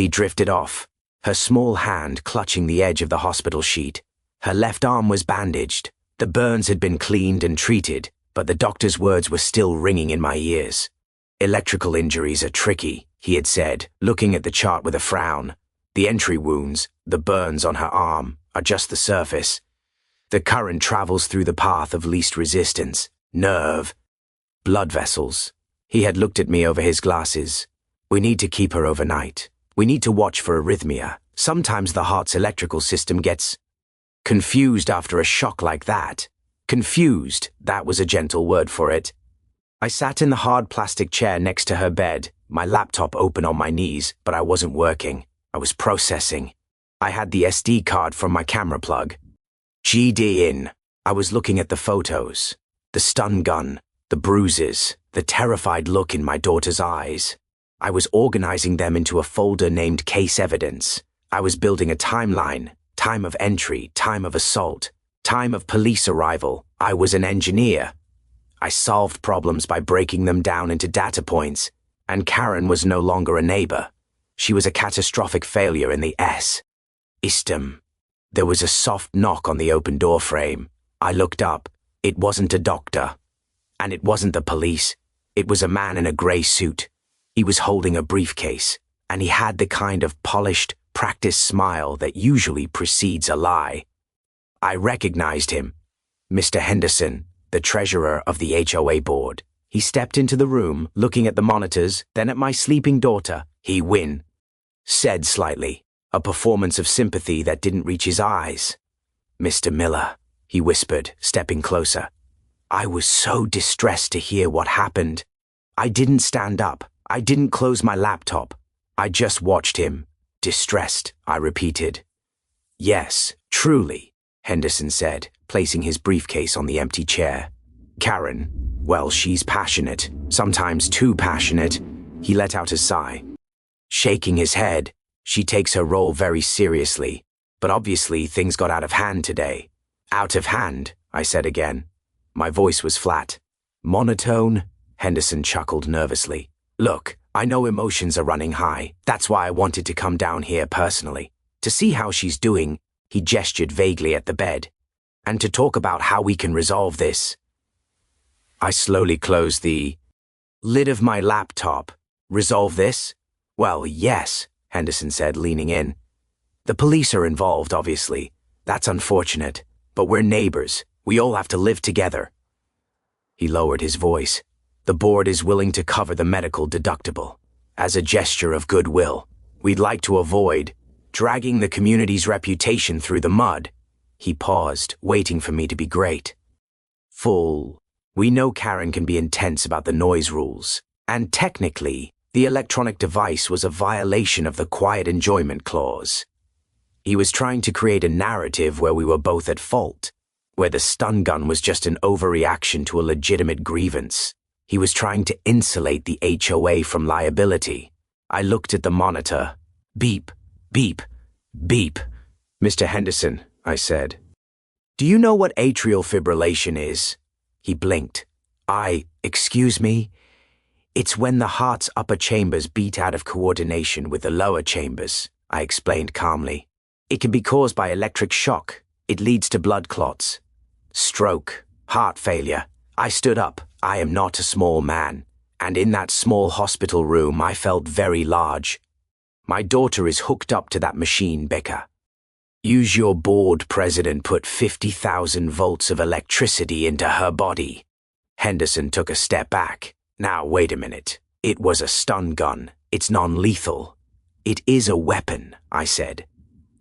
drifted off, her small hand clutching the edge of the hospital sheet. Her left arm was bandaged. The burns had been cleaned and treated, but the doctor's words were still ringing in my ears. "Electrical injuries are tricky," he had said, looking at the chart with a frown. "The entry wounds, the burns on her arm, are just the surface. The current travels through the path of least resistance. Nerve. Blood vessels." He had looked at me over his glasses. "We need to keep her overnight. We need to watch for arrhythmia. Sometimes the heart's electrical system gets confused after a shock like that." Confused, that was a gentle word for it. I sat in the hard plastic chair next to her bed, my laptop open on my knees, but I wasn't working. I was processing. I had the SD card from my camera plug. GD in. I was looking at the photos. The stun gun, the bruises, the terrified look in my daughter's eyes. I was organizing them into a folder named Case Evidence. I was building a timeline. Time of entry, time of assault, time of police arrival. I was an engineer. I solved problems by breaking them down into data points, and Karen was no longer a neighbor. She was a catastrophic failure in the system. There was a soft knock on the open door frame. I looked up. It wasn't a doctor. And it wasn't the police. It was a man in a gray suit. He was holding a briefcase, and he had the kind of polished, practiced smile that usually precedes a lie. I recognized him. Mr. Henderson, the treasurer of the HOA board. He stepped into the room, looking at the monitors, then at my sleeping daughter. "He win," said slightly, a performance of sympathy that didn't reach his eyes. "Mr. Miller," he whispered, stepping closer. I was so distressed to hear what happened. I didn't stand up. I didn't close my laptop. I just watched him. "Distressed," I repeated. "Yes, truly," Henderson said, placing his briefcase on the empty chair. "Karen, well, she's passionate, sometimes too passionate." He let out a sigh. Shaking his head, "She takes her role very seriously, but obviously things got out of hand today." "Out of hand," I said again. My voice was flat. "Monotone?" Henderson chuckled nervously. "Look, I know emotions are running high. That's why I wanted to come down here personally. To see how she's doing," he gestured vaguely at the bed, "and to talk about how we can resolve this." I slowly closed the lid of my laptop. "Resolve this?" "Well, yes," Henderson said, leaning in. "The police are involved, obviously. That's unfortunate. But we're neighbors. We all have to live together." He lowered his voice. "The board is willing to cover the medical deductible. As a gesture of goodwill, we'd like to avoid dragging the community's reputation through the mud." He paused, waiting for me to be great. "We know Karen can be intense about the noise rules, and technically, the electronic device was a violation of the quiet enjoyment clause." He was trying to create a narrative where we were both at fault, where the stun gun was just an overreaction to a legitimate grievance. He was trying to insulate the HOA from liability. I looked at the monitor. Beep, beep, beep. "Mr. Henderson," I said, "do you know what atrial fibrillation is?" He blinked. Excuse me? "It's when the heart's upper chambers beat out of coordination with the lower chambers," I explained calmly. "It can be caused by electric shock. It leads to blood clots. Stroke, heart failure." I stood up. I am not a small man, and in that small hospital room I felt very large. "My daughter is hooked up to that machine, Becca. Use your board president put 50,000 volts of electricity into her body." Henderson took a step back. "Now, wait a minute. It was a stun gun. It's non-lethal." "It is a weapon," I said.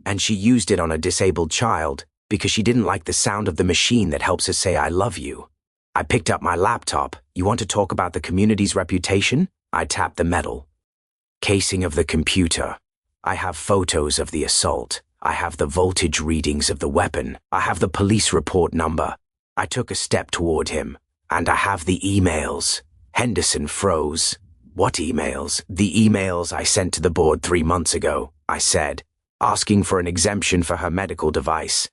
"And she used it on a disabled child. because she didn't like the sound of the machine that helps her say I love you. I picked up my laptop. You want to talk about the community's reputation? I tapped the metal casing of the computer. I have photos of the assault. I have the voltage readings of the weapon. I have the police report number. I took a step toward him. And I have the emails. Henderson froze. What emails? The emails I sent to the board 3 months ago, I said, asking for an exemption for her medical device.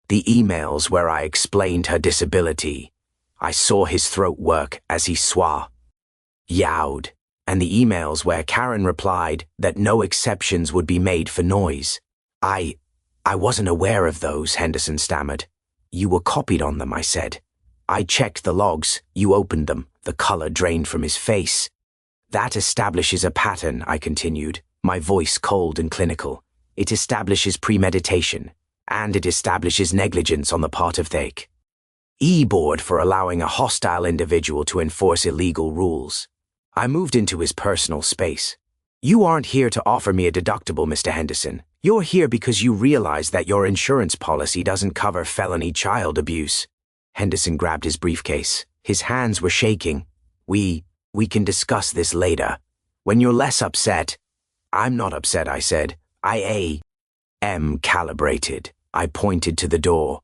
The emails where I explained her disability. I saw his throat work as he yowed. And the emails where Karen replied that no exceptions would be made for noise. I wasn't aware of those, Henderson stammered. You were copied on them, I said. I checked the logs. You opened them. The color drained from his face. That establishes a pattern, I continued, my voice cold and clinical. It establishes premeditation, and it establishes negligence on the part of the board for allowing a hostile individual to enforce illegal rules. I moved into his personal space. You aren't here to offer me a deductible, Mr. Henderson. You're here because you realize that your insurance policy doesn't cover felony child abuse. Henderson grabbed his briefcase. His hands were shaking. We can discuss this later. When you're less upset. I'm not upset, I said. I am calibrated. I pointed to the door.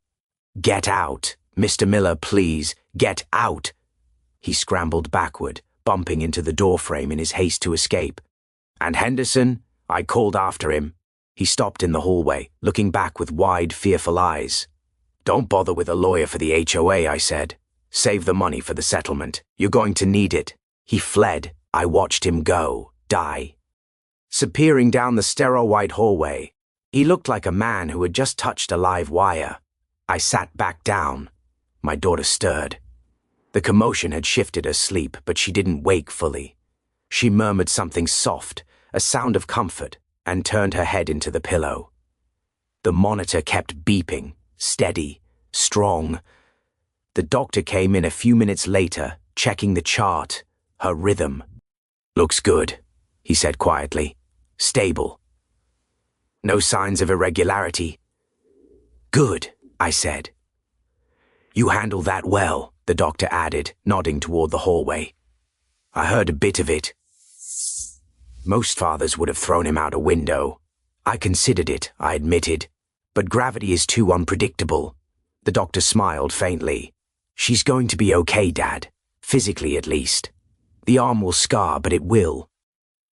Get out. Mr. Miller, please, get out. He scrambled backward, bumping into the doorframe in his haste to escape. And Henderson? I called after him. He stopped in the hallway, looking back with wide, fearful eyes. Don't bother with a lawyer for the HOA, I said. Save the money for the settlement. You're going to need it. He fled. I watched him go, die. Disappearing down the sterile white hallway. He looked like a man who had just touched a live wire. I sat back down. My daughter stirred. The commotion had shifted her sleep, but she didn't wake fully. She murmured something soft, a sound of comfort, and turned her head into the pillow. The monitor kept beeping, steady, strong. The doctor came in a few minutes later, checking the chart, her rhythm. Looks good, he said quietly. Stable. No signs of irregularity. Good, I said. You handled that well, the doctor added, nodding toward the hallway. I heard a bit of it. Most fathers would have thrown him out a window. I considered it, I admitted. But gravity is too unpredictable. The doctor smiled faintly. She's going to be okay, Dad. Physically, at least. The arm will scar, but it will.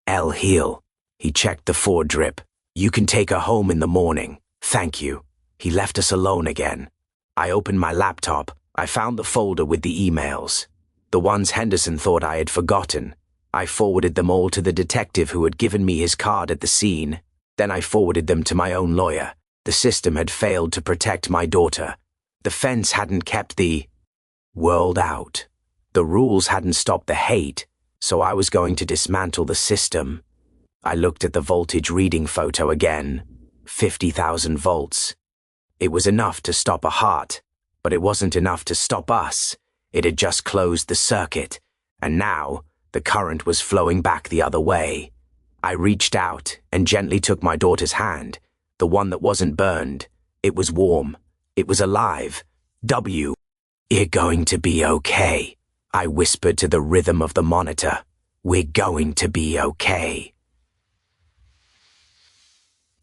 Heal. He checked the foredrip. You can take her home in the morning. Thank you. He left us alone again. I opened my laptop. I found the folder with the emails. The ones Henderson thought I had forgotten. I forwarded them all to the detective who had given me his card at the scene. Then I forwarded them to my own lawyer. The system had failed to protect my daughter. The fence hadn't kept the world out. The rules hadn't stopped the hate, so I was going to dismantle the system. I looked at the voltage reading photo again. 50,000 volts. It was enough to stop a heart, but it wasn't enough to stop us. It had just closed the circuit, and now the current was flowing back the other way. I reached out and gently took my daughter's hand, the one that wasn't burned. It was warm. It was alive. You're going to be okay, I whispered to the rhythm of the monitor. We're going to be okay.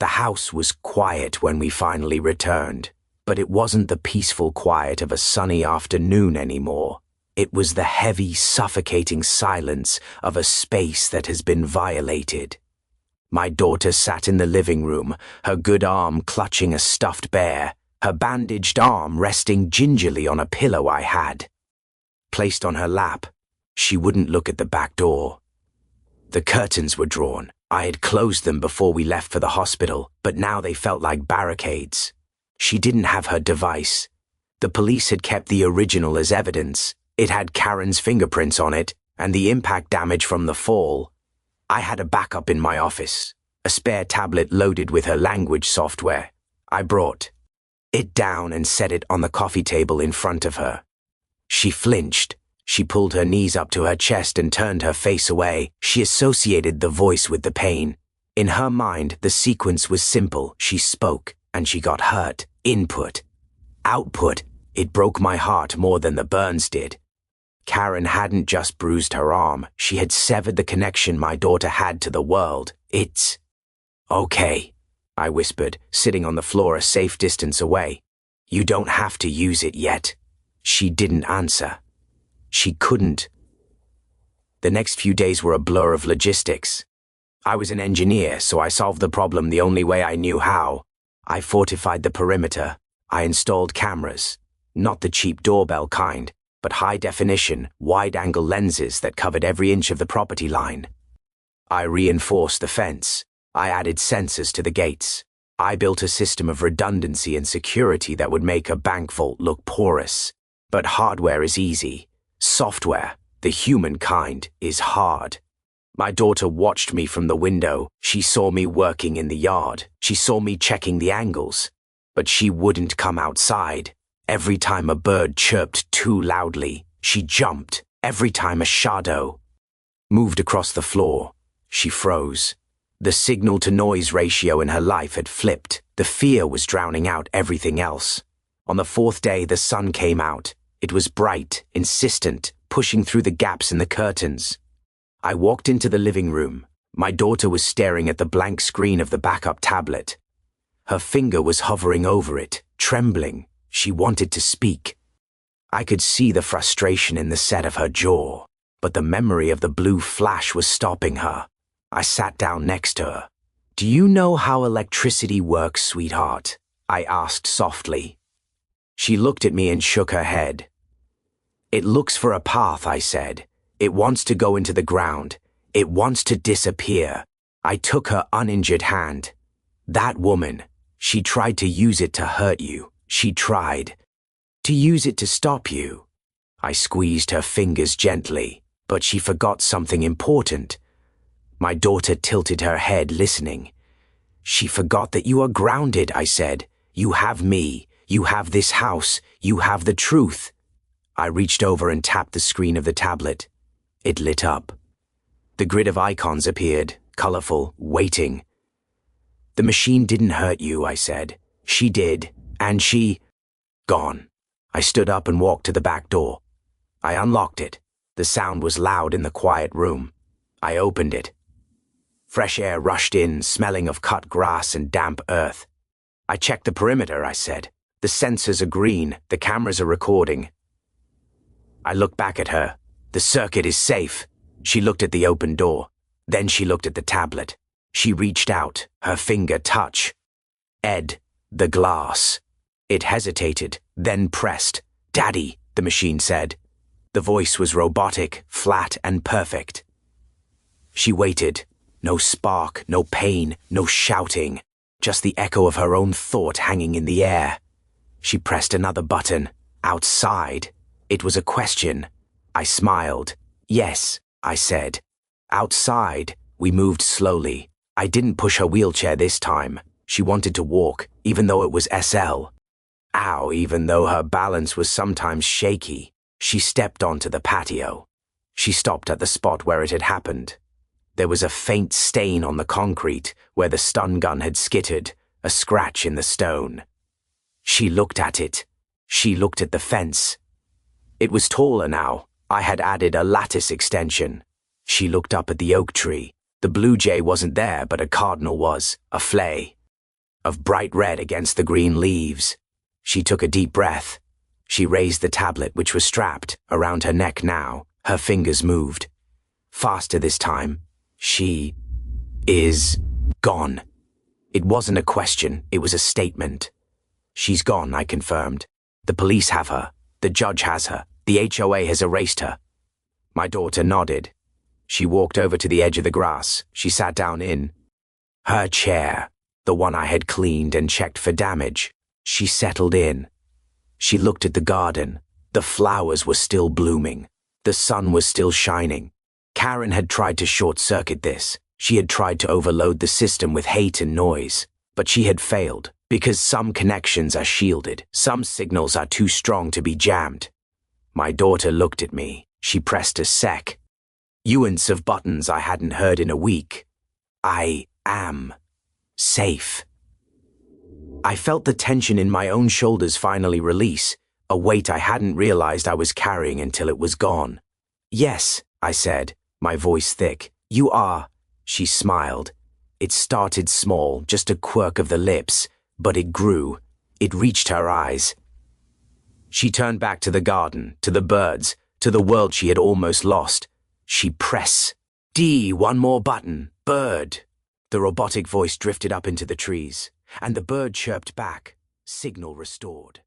The house was quiet when we finally returned, but it wasn't the peaceful quiet of a sunny afternoon anymore. It was the heavy, suffocating silence of a space that has been violated. My daughter sat in the living room, her good arm clutching a stuffed bear, her bandaged arm resting gingerly on a pillow I had placed on her lap. She wouldn't look at the back door. The curtains were drawn. I had closed them before we left for the hospital, but now they felt like barricades. She didn't have her device. The police had kept the original as evidence. It had Karen's fingerprints on it, and the impact damage from the fall. I had a backup in my office, a spare tablet loaded with her language software. I brought it down and set it on the coffee table in front of her. She flinched. She pulled her knees up to her chest and turned her face away. She associated the voice with the pain. In her mind, the sequence was simple. She spoke, and she got hurt. Input. output, it broke my heart more than the burns did. Karen hadn't just bruised her arm, she had severed the connection my daughter had to the world. It's okay, I whispered, sitting on the floor a safe distance away. You don't have to use it yet. She didn't answer. She couldn't. The next few days were a blur of logistics. I was an engineer, so I solved the problem the only way I knew how. I fortified the perimeter. I installed cameras, not the cheap doorbell kind, but high-definition, wide-angle lenses that covered every inch of the property line. I reinforced the fence. I added sensors to the gates. I built a system of redundancy and security that would make a bank vault look porous. But hardware is easy. Software, the human kind, is hard. My daughter watched me from the window. She saw me working in the yard. She saw me checking the angles. But she wouldn't come outside. Every time a bird chirped too loudly, she jumped. Every time a shadow moved across the floor, she froze. The signal-to-noise ratio in her life had flipped. The fear was drowning out everything else. On the fourth day, the sun came out. It was bright, insistent, pushing through the gaps in the curtains. I walked into the living room. My daughter was staring at the blank screen of the backup tablet. Her finger was hovering over it, trembling. She wanted to speak. I could see the frustration in the set of her jaw, but the memory of the blue flash was stopping her. I sat down next to her. "Do you know how electricity works, sweetheart?" I asked softly. She looked at me and shook her head. "It looks for a path," I said. "It wants to go into the ground. It wants to disappear." I took her uninjured hand. "That woman, she tried to use it to hurt you. She tried to use it to stop you." I squeezed her fingers gently, but she forgot something important. My daughter tilted her head, listening. "She forgot that you are grounded," I said. "You have me. You have this house. You have the truth." I reached over and tapped the screen of the tablet. It lit up. The grid of icons appeared, colorful, waiting. "The machine didn't hurt you," I said. "She did. And she..." Gone. I stood up and walked to the back door. I unlocked it. The sound was loud in the quiet room. I opened it. Fresh air rushed in, smelling of cut grass and damp earth. "I checked the perimeter," I said. "The sensors are green. The cameras are recording." I looked back at her. "The circuit is safe." She looked at the open door. Then she looked at the tablet. She reached out, her finger touch. "Ed, the glass." It hesitated, then pressed. "Daddy," the machine said. The voice was robotic, flat, and perfect. She waited. No spark, no pain, no shouting. Just the echo of her own thought hanging in the air. She pressed another button. "Outside." It was a question. I smiled. "Yes," I said. "Outside." We moved slowly. I didn't push her wheelchair this time. She wanted to walk, even though it was SL. Ow, even though her balance was sometimes shaky. She stepped onto the patio. She stopped at the spot where it had happened. There was a faint stain on the concrete where the stun gun had skittered, a scratch in the stone. She looked at it. She looked at the fence. It was taller now. I had added a lattice extension. She looked up at the oak tree. The blue jay wasn't there, but a cardinal was, a flay of bright red against the green leaves. She took a deep breath. She raised the tablet, which was strapped around her neck now. Her fingers moved. Faster this time. "She is gone." It wasn't a question, it was a statement. "She's gone," I confirmed. "The police have her. The judge has her. The HOA has erased her." My daughter nodded. She walked over to the edge of the grass. She sat down in her chair, the one I had cleaned and checked for damage. She settled in. She looked at the garden. The flowers were still blooming. The sun was still shining. Karen had tried to short-circuit this. She had tried to overload the system with hate and noise. But she had failed, because some connections are shielded. Some signals are too strong to be jammed. My daughter looked at me. She pressed a sec. Nuance of buttons I hadn't heard in a week. "I am safe." I felt the tension in my own shoulders finally release, a weight I hadn't realized I was carrying until it was gone. "Yes," I said, my voice thick. "You are." She smiled. It started small, just a quirk of the lips, but it grew. It reached her eyes. She turned back to the garden, to the birds, to the world she had almost lost. She pressed. "D, one more button. Bird." The robotic voice drifted up into the trees, and the bird chirped back. Signal restored.